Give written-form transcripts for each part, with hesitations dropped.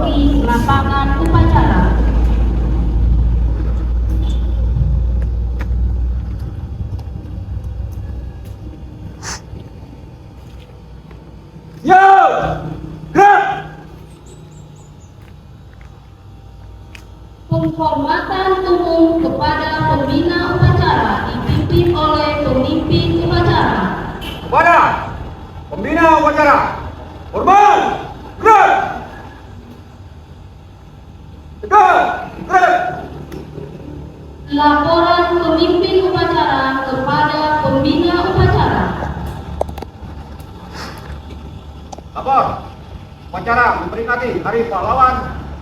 memasuki lapangan upacara. Yo! Gerak! Penghormatan umum kepada pembina upacara dipimpin oleh pemimpin upacara. Kepada pembina upacara, hormat! Gerak! Tegak! Gerak! Laporan pemimpin upacara kepada pembina upacara. Lapor, upacara memperingati Hari Pahlawan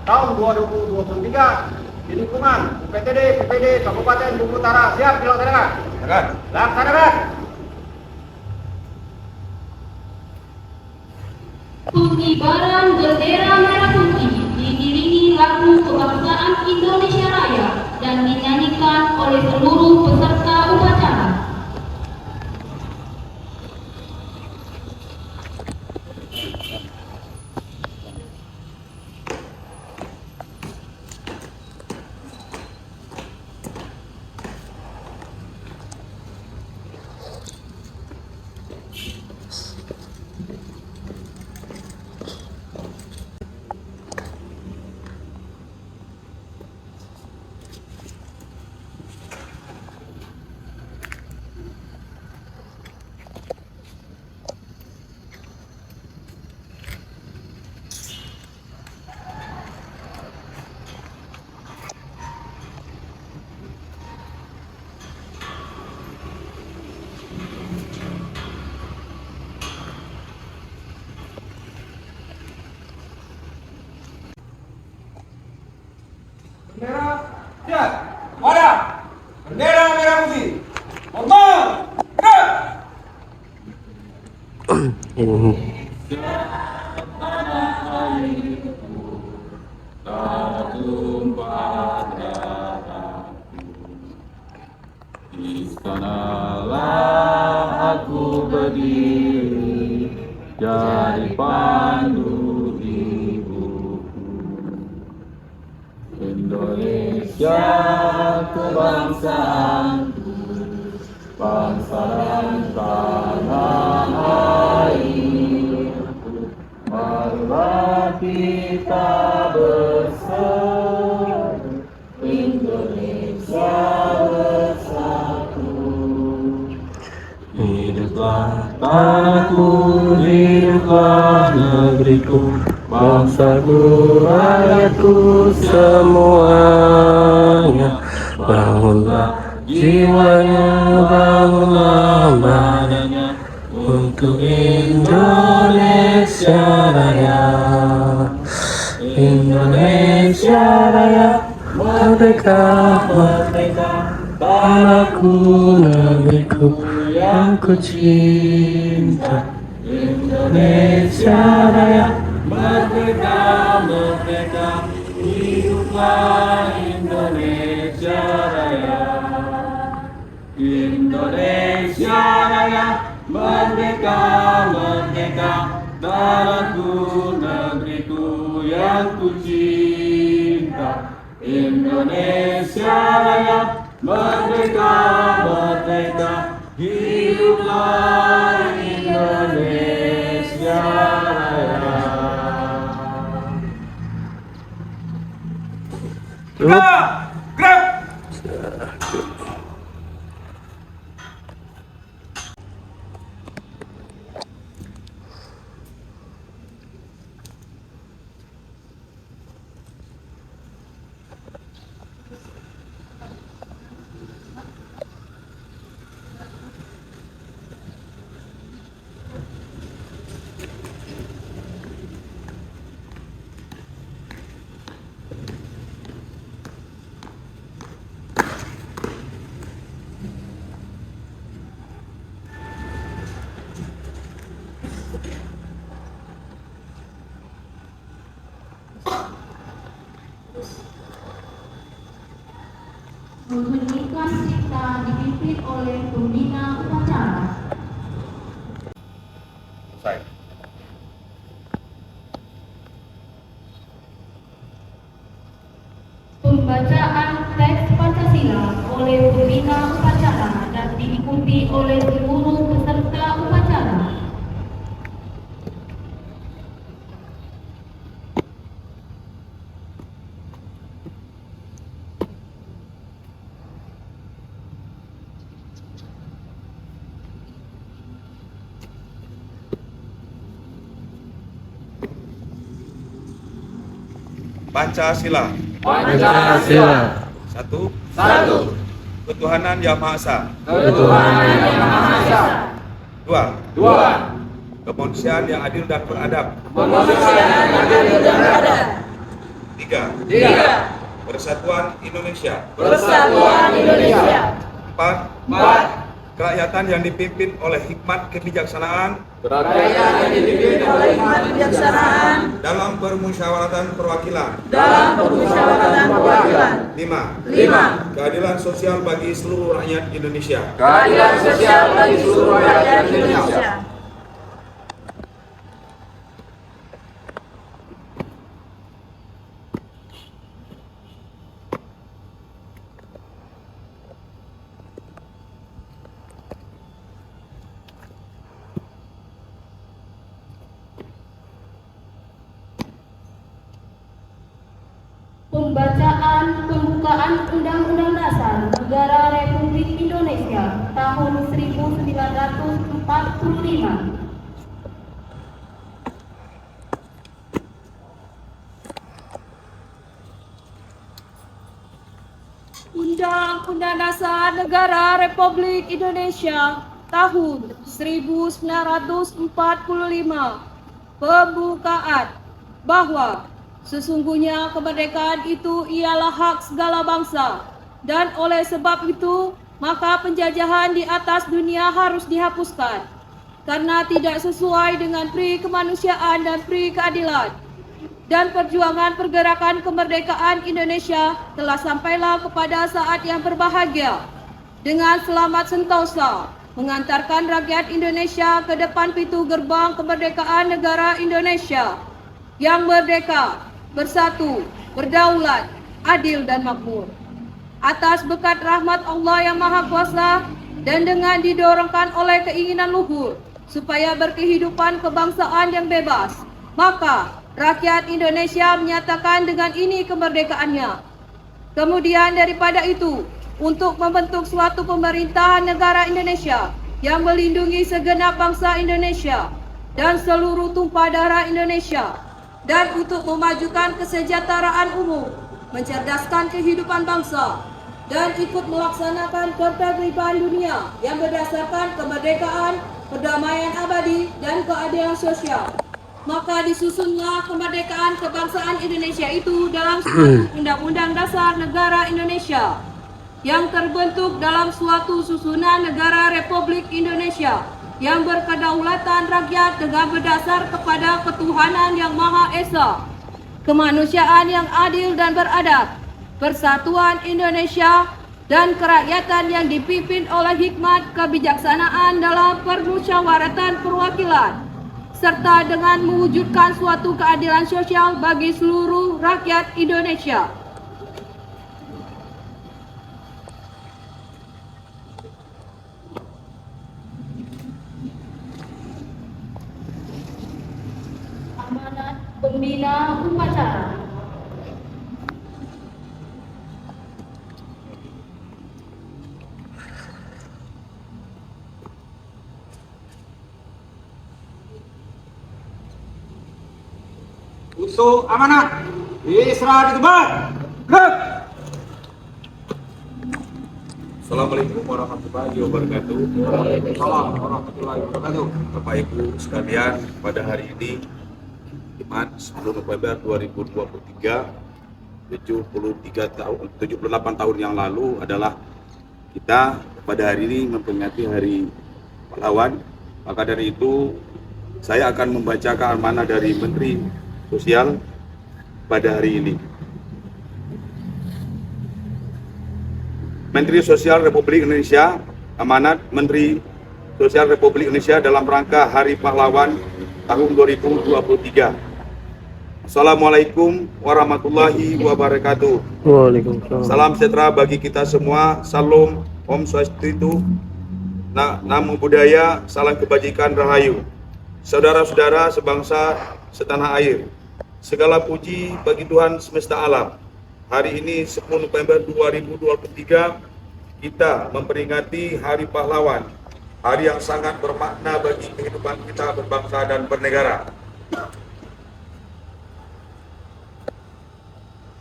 tahun 2023 di lingkungan UPTD PPD Kabupaten Bengkulu Utara siap dilaksanakan. Laksanakan. Pengibaran bendera merah putih diiringi lagu kebangsaan Indonesia Raya dan dinyanyikan oleh seluruh peserta upacara. Bendera siap. Kepada bendera merah putih, hormat! Gerak! Di sanalah aku berdiri, jadi pandu hidupku. Indonesia kebangsaanku, bangsa dan tanah airku. Marilah kita bersatu, Indonesia bersatu. Hiduplah tanahku, hiduplah negeriku, bangsaku, rakyatku semuanya. Bangunlah jiwanya, bangunlah badannya untuk Indonesia Raya. Indonesia Raya, merdeka, merdeka, tanahku, negeriku yang ku cinta. Indonesia Raya, merdeka, merdeka, hiduplah Indonesia Raya. Indonesia Raya, merdeka, merdeka, tanahku, negeriku yang ku cinta. Indonesia Raya, merdeka, merdeka, hiduplah Indonesia Raya. Gerak! Gerak! Menghentikan cipta dipimpin oleh pembina upacara. Selesai. oleh pembina upacara dan diikuti oleh seluruh peserta upacara. Pancasila. Pancasila. Satu. Satu. Ketuhanan Yang Maha Esa. Ketuhanan Yang Maha Esa. Dua. Dua. Kemanusiaan yang adil dan beradab. Kemanusiaan yang adil dan beradab. Tiga. Tiga. Persatuan Indonesia. Persatuan Indonesia. Empat. Empat. Kerakyatan yang dipimpin oleh hikmat kebijaksanaan Kerakyatan yang dipimpin oleh hikmat kebijaksanaan dalam permusyawaratan perwakilan. dalam permusyawaratan perwakilan. Lima. Lima. Keadilan sosial bagi seluruh rakyat Indonesia. Keadilan sosial bagi seluruh rakyat Indonesia. Pembacaan pembukaan Undang-Undang Dasar Negara Republik Indonesia tahun 1945. Undang-Undang Dasar Negara Republik Indonesia tahun 1945. Pembukaan bahwa sesungguhnya kemerdekaan itu ialah hak segala bangsa, dan oleh sebab itu maka penjajahan di atas dunia harus dihapuskan karena tidak sesuai dengan pri kemanusiaan dan pri keadilan. Dan perjuangan pergerakan kemerdekaan Indonesia telah sampailah kepada saat yang berbahagia dengan selamat sentosa mengantarkan rakyat Indonesia ke depan pintu gerbang kemerdekaan negara Indonesia yang merdeka, bersatu, berdaulat, adil dan makmur. Atas berkat rahmat Allah yang Maha Kuasa dan dengan didorongkan oleh keinginan luhur supaya berkehidupan kebangsaan yang bebas, maka rakyat Indonesia menyatakan dengan ini kemerdekaannya. Kemudian daripada itu, untuk membentuk suatu pemerintahan negara Indonesia yang melindungi segenap bangsa Indonesia dan seluruh tumpah darah Indonesia, dan untuk memajukan kesejahteraan umum, mencerdaskan kehidupan bangsa, dan ikut melaksanakan ketertiban dunia yang berdasarkan kemerdekaan, perdamaian abadi, dan keadilan sosial. Maka disusunlah kemerdekaan kebangsaan Indonesia itu dalam suatu Undang-Undang Dasar Negara Indonesia yang terbentuk dalam suatu susunan negara Republik Indonesia yang berkedaulatan rakyat dengan berdasar kepada ketuhanan yang Maha Esa, kemanusiaan yang adil dan beradab, persatuan Indonesia, dan kerakyatan yang dipimpin oleh hikmat kebijaksanaan dalam permusyawaratan perwakilan, serta dengan mewujudkan suatu keadilan sosial bagi seluruh rakyat Indonesia. Amanat pembina upacara. Untuk amanat Isra ditebar. Gerak. Assalamualaikum warahmatullahi wabarakatuh. Waalaikumsalam warahmatullahi wabarakatuh. Bapak Ibu sekalian, pada hari ini Jumat 10 November 2023, 78 tahun yang lalu adalah kita pada hari ini memperingati Hari Pahlawan. Maka dari itu saya akan membacakan amanah dari Menteri Sosial pada hari ini. Menteri Sosial Republik Indonesia, amanat Menteri Sosial Republik Indonesia dalam rangka Hari Pahlawan tahun 2023. Assalamualaikum warahmatullahi wabarakatuh. Waalaikumsalam. Salam sejahtera bagi kita semua. Salam, Om Swastiastu, Namo Buddhaya, salam kebajikan rahayu. Saudara-saudara sebangsa setanah air, segala puji bagi Tuhan semesta alam. Hari ini 10 November 2023 kita memperingati Hari Pahlawan, hari yang sangat bermakna bagi kehidupan kita berbangsa dan bernegara.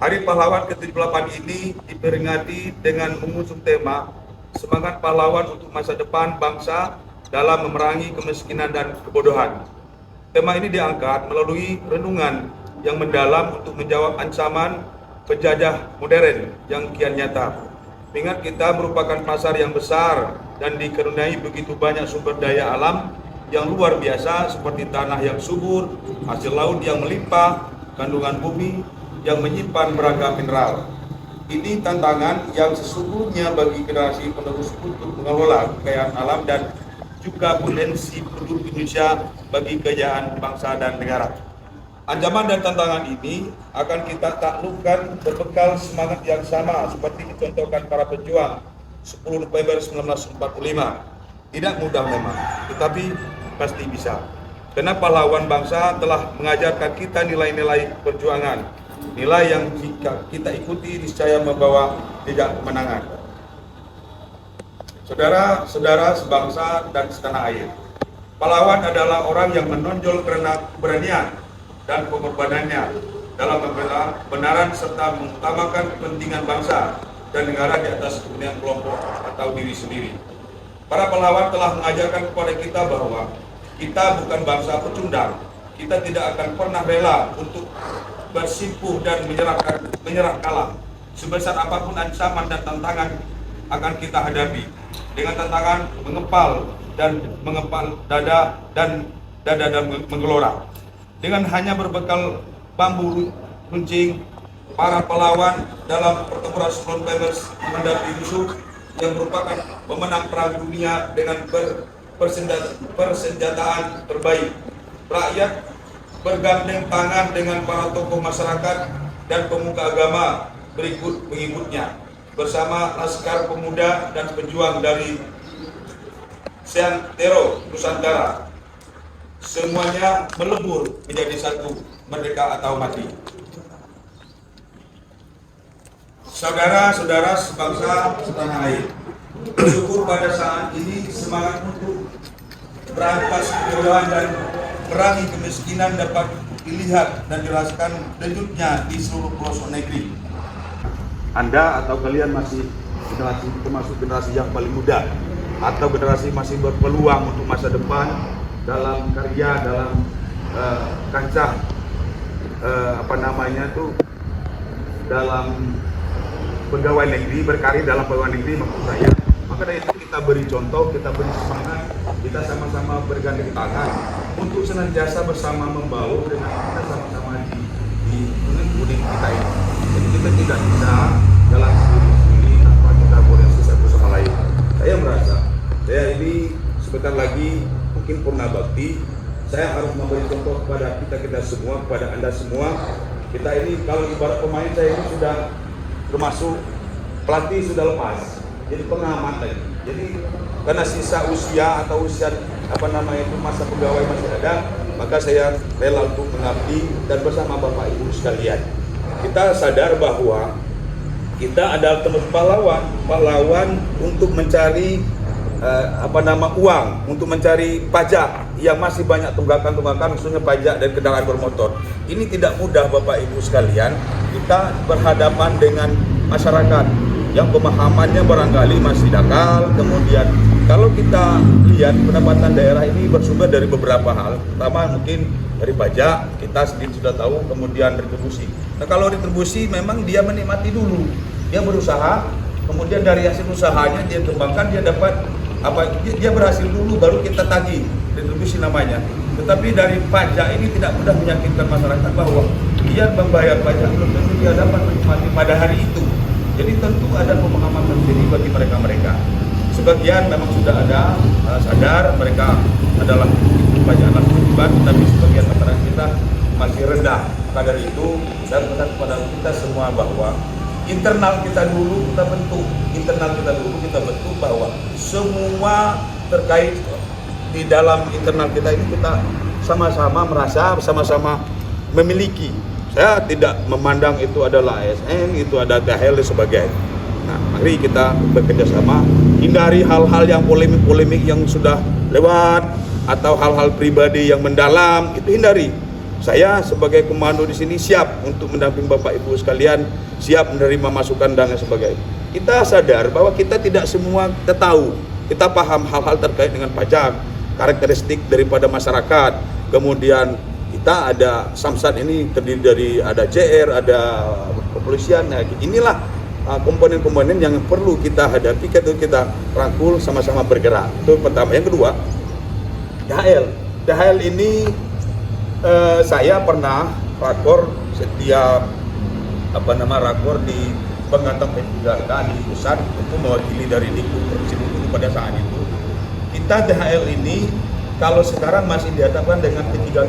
Hari Pahlawan ke-78 ini diperingati dengan mengusung tema Semangat Pahlawan untuk Masa Depan Bangsa dalam Memerangi Kemiskinan dan Kebodohan. Tema ini diangkat melalui renungan yang mendalam untuk menjawab ancaman penjajah modern yang kian nyata. Mengingat kita merupakan pasar yang besar dan dikaruniai begitu banyak sumber daya alam yang luar biasa seperti tanah yang subur, hasil laut yang melimpah, kandungan bumi yang menyimpan beragam mineral. Ini tantangan yang sesungguhnya bagi generasi penerus untuk mengelola kekayaan alam dan juga potensi penduduk Indonesia bagi kejayaan bangsa dan negara. Ancaman dan tantangan ini akan kita taklukkan berbekal semangat yang sama seperti dicontohkan para pejuang 10 November 1945. Tidak mudah memang, tetapi pasti bisa. Karena pahlawan bangsa telah mengajarkan kita nilai-nilai perjuangan, nilai yang jika kita ikuti niscaya membawa jejak kemenangan. Saudara-saudara sebangsa dan setanah air, pahlawan adalah orang yang menonjol karena keberanian dan pengorbanannya dalam membela kebenaran serta mengutamakan kepentingan bangsa dan negara di atas kepentingan kelompok atau diri sendiri. Para pahlawan telah mengajarkan kepada kita bahwa kita bukan bangsa pecundang. Kita tidak akan pernah rela untuk bersimpuh dan menyerah kalah. Sebesar apapun ancaman dan tantangan akan kita hadapi. Dengan tantangan mengepal dada dan menggelora. Dengan hanya berbekal bambu runcing, para pahlawan dalam pertempuran 10 November menghadapi musuh yang merupakan pemenang perang dunia dengan persenjataan terbaik. Rakyat bergandeng tangan dengan para tokoh masyarakat dan pemuka agama berikut pengikutnya bersama laskar pemuda dan pejuang dari Seantero Nusantara. Semuanya melebur menjadi satu, merdeka atau mati. Saudara-saudara sebangsa setanah air, bersyukur pada saat ini semangat untuk berantas kebodohan dan memerangi kemiskinan dapat dilihat dan dirasakan dejutnya di seluruh pelosok negeri. Anda atau kalian masih termasuk generasi yang paling muda atau generasi masih berpeluang untuk masa depan dalam karya, dalam kancah dalam pegawai negeri, berkarir dalam pegawai negeri maksud saya. Maka dari itu kita beri contoh, kita beri semangat, kita sama-sama bergandeng tangan untuk senantiasa bersama membaur dengan kita sama-sama di kuning kita ini. Jadi kita tidak bisa jalan sendiri tanpa kita koordinasi satu sama lain. Saya merasa, saya ini sebentar lagi mungkin purna bakti, saya harus memberi contoh kepada kita semua, kepada Anda semua. Kita ini kalau ibarat pemain, saya ini sudah termasuk pelatih sudah lepas, jadi pengamat lagi. Jadi karena sisa usia atau usia masa pegawai masih ada, maka saya rela untuk mengabdi dan bersama Bapak Ibu sekalian. Kita sadar bahwa kita adalah termasuk pahlawan untuk mencari uang, untuk mencari pajak yang masih banyak tunggakan, khususnya pajak dan kendaraan bermotor. Ini tidak mudah Bapak Ibu sekalian. Kita berhadapan dengan masyarakat yang pemahamannya barangkali masih dangkal. Kemudian kalau kita lihat pendapatan daerah ini bersumber dari beberapa hal. Pertama mungkin dari pajak, kita sendiri sudah tahu, kemudian retribusi. Nah kalau retribusi memang dia menikmati dulu, dia berusaha, kemudian dari hasil usahanya dia kembangkan, dia dapat dia berhasil dulu baru kita tagih, retribusi namanya. Tetapi dari pajak ini tidak mudah meyakinkan masyarakat bahwa dia membayar pajak belum tentu dia dapat menikmati pada hari itu. Jadi tentu ada pemahaman sendiri bagi mereka. Sebagian memang sudah ada sadar mereka adalah pajak kewajiban, tapi sebagian masyarakat kita masih rendah. Maka dari itu saya pesan kepada kita semua bahwa internal kita dulu kita bentuk bahwa semua terkait di dalam internal kita ini kita sama-sama merasa, sama-sama memiliki. Saya tidak memandang itu adalah ASN, itu ada THL dan sebagainya. Nah, mari kita bekerja sama, hindari hal-hal yang polemik-polemik yang sudah lewat atau hal-hal pribadi yang mendalam, itu hindari. Saya sebagai komando di sini siap untuk mendampingi Bapak Ibu sekalian, siap menerima masukan dan lain sebagainya. Kita sadar bahwa kita tidak semua kita tahu, kita paham hal-hal terkait dengan pajak, karakteristik daripada masyarakat. Kemudian kita ada Samsat ini terdiri dari ada JR, ada kepolisian. Nah, inilah komponen-komponen yang perlu kita hadapi, kita rangkul sama-sama bergerak. Itu pertama. Yang kedua, THL ini saya pernah rakor setiap rakor di Pengganteng P3K di pusat untuk mewakili dari Dikbud Provinsi Bengkulu pada saat itu. Kita THL ini kalau sekarang masih dihadapkan dengan ketiga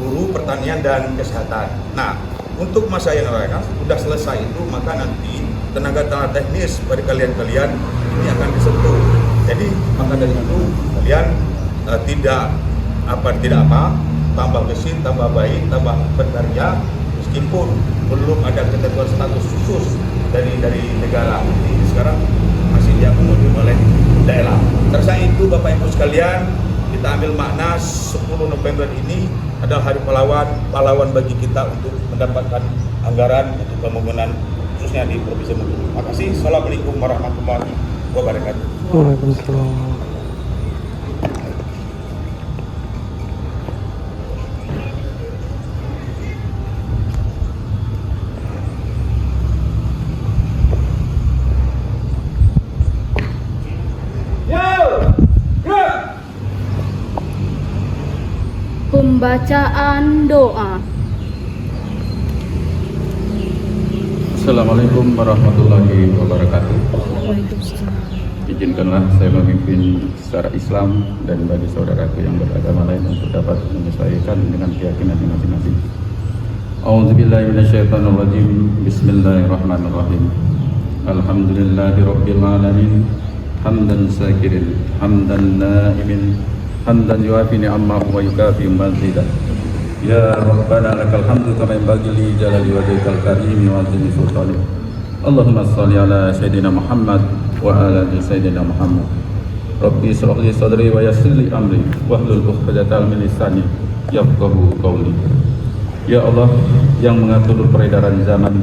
guru pertanian dan kesehatan. Nah, untuk masa yang akan sudah selesai itu, maka nanti tenaga teknis pada kalian ini akan disentuh. Jadi maka dari itu kalian tidak tambah mesin, tambah baik, tambah berkarya, meskipun belum ada ketentuan status khusus dari negara. Jadi sekarang masih diakomodir oleh daerah. Terus itu Bapak Ibu sekalian, kita ambil makna 10 November ini adalah hari pahlawan bagi kita untuk mendapatkan anggaran untuk pembangunan khususnya di Provinsi Bengkulu. Terima kasih. Assalamualaikum warahmatullahi wabarakatuh. Waalaikumsalam. Pembacaan doa. Assalamualaikum warahmatullahi wabarakatuh. Izinkanlah saya memimpin secara Islam dan bagi saudaraku yang beragama lain untuk dapat menyesuaikan dengan keyakinan masing-masing. A'udzubillahi minasyaitonirrajim. Bismillahirrahmanirrahim. Alhamdulillahirabbil alamin. Hamdan syakirin, hamdan naimin, hamdan yuafi ni'amahu wa yukafi mazidah. Ya Rabbana lakal hamdu kama yanbaghi li jalali wajhikal karim wa azimi sultanik. Allahumma shalli ala sayyidina Muhammad wa ala ali sayyidina Muhammad. Rabbi shrah li sadri wa yassir li amri wahlul 'uqdatam min lisani yafqahu qawli. Ya Allah yang mengatur peredaran zaman,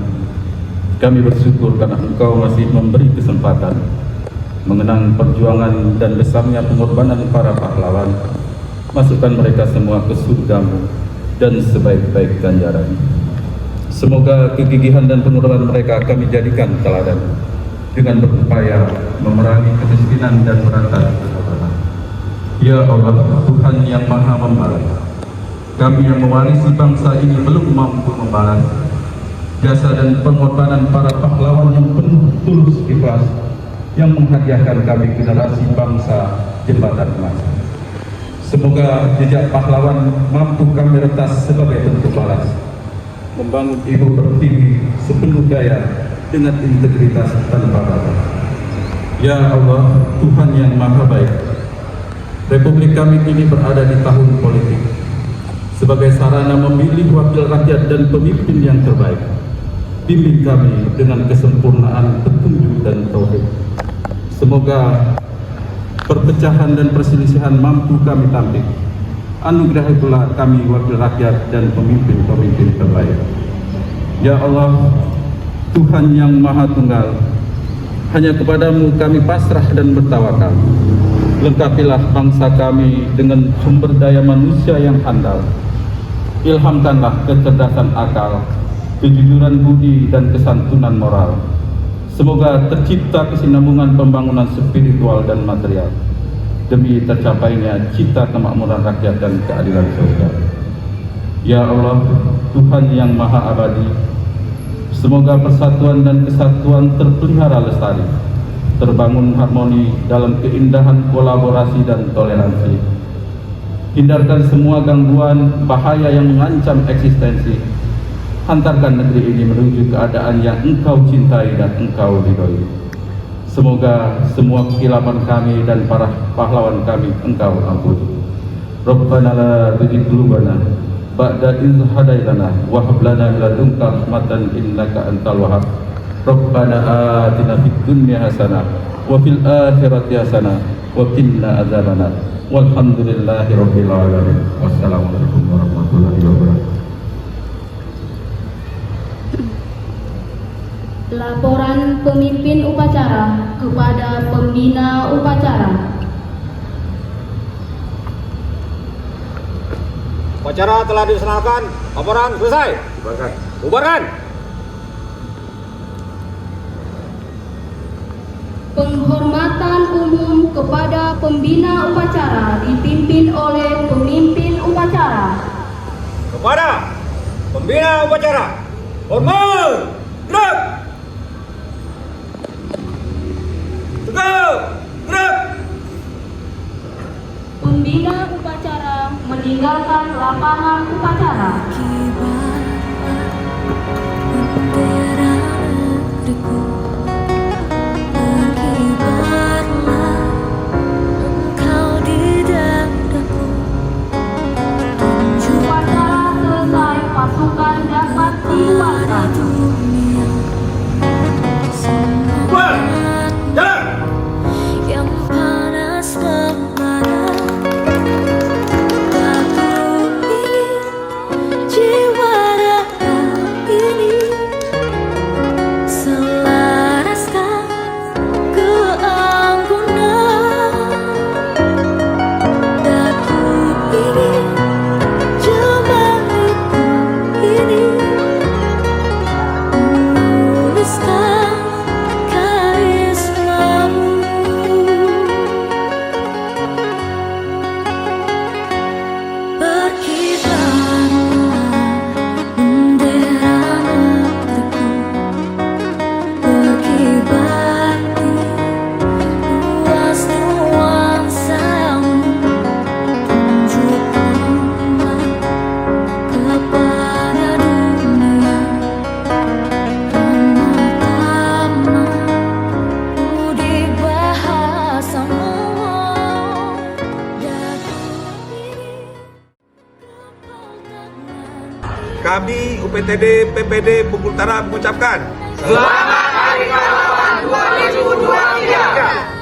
kami bersyukur karena Engkau masih memberi kesempatan mengenang perjuangan dan besarnya pengorbanan para pahlawan. Masukkan mereka semua ke surga-Mu dan sebaik-baik ganjaran. Semoga kegigihan dan pengorbanan mereka kami jadikan teladan dengan berupaya memerangi kemiskinan dan berantas kelaparan. Ya Allah, Tuhan yang Maha Membalas, kami yang mewarisi bangsa ini belum mampu membalas jasa dan pengorbanan para pahlawan yang penuh tulus ikhlas yang menghadiahkan kami generasi bangsa jembatan emas. Semoga jejak pahlawan mampu kami retas sebagai bentuk balas, membangun ibu pertiwi sepenuh daya dengan integritas tanpa batas. Ya Allah, Tuhan yang Maha Baik, Republik kami ini berada di tahun politik. Sebagai sarana memilih wakil rakyat dan pemimpin yang terbaik, bimbing kami dengan kesempurnaan petunjuk dan tauhid. Semoga perpecahan dan perselisihan mampu kami tampik. Anugerahi pula kami wakil rakyat dan pemimpin-pemimpin terbaik. Ya Allah, Tuhan yang Maha Tunggal, hanya kepadamu kami pasrah dan bertawakal. Lengkapilah bangsa kami dengan sumber daya manusia yang handal. Ilhamkanlah kecerdasan akal, kejujuran budi dan kesantunan moral. Semoga tercipta kesinambungan pembangunan spiritual dan material demi tercapainya cita kemakmuran rakyat dan keadilan sosial. Ya Allah, Tuhan yang Maha Abadi, semoga persatuan dan kesatuan terpelihara lestari, terbangun harmoni dalam keindahan kolaborasi dan toleransi. Hindarkan semua gangguan, bahaya yang mengancam eksistensi. Hantarkan negeri ini menuju keadaan yang Engkau cintai dan Engkau ridhoi. Semoga semua kehilapan kami dan para pahlawan kami Engkau ampuni. Rabbana la tuzigh qulubana ba'da idh hadaitana wa hab lana min ladunka rahmatan innaka antal wahhab. Rabbana atina fid dunya hasanah wa fil akhirati hasanah wa qina adzabannar. Walhamdulillahi rabbil alamin. Wassalamualaikum warahmatullahi wabarakatuh. Laporan pemimpin upacara kepada pembina upacara. Upacara telah dilaksanakan. Laporan selesai. Bubarkan. Penghormatan umum kepada pembina upacara dipimpin oleh pemimpin upacara. Kepada pembina upacara, hormat, gerak, tegak, gerak. Pembina upacara meninggalkan lapangan upacara. Upacara selesai, pasukan dapat dibubarkan. Bubar, jalan. Yang panas membara, aku ingin jiwa raga ini selaraskan keanggunan. Aku ingin jemariku ini menuliskan karismamu. Berkibarlah bendera negeriku, berkibar di luas nuansamu. Tunjukkanlah kepada dunia ramah-tamah budi bahasamu. Kami UPTD PPD Bengkulu Utara mengucapkan Selamat Hari Pahlawan 2023.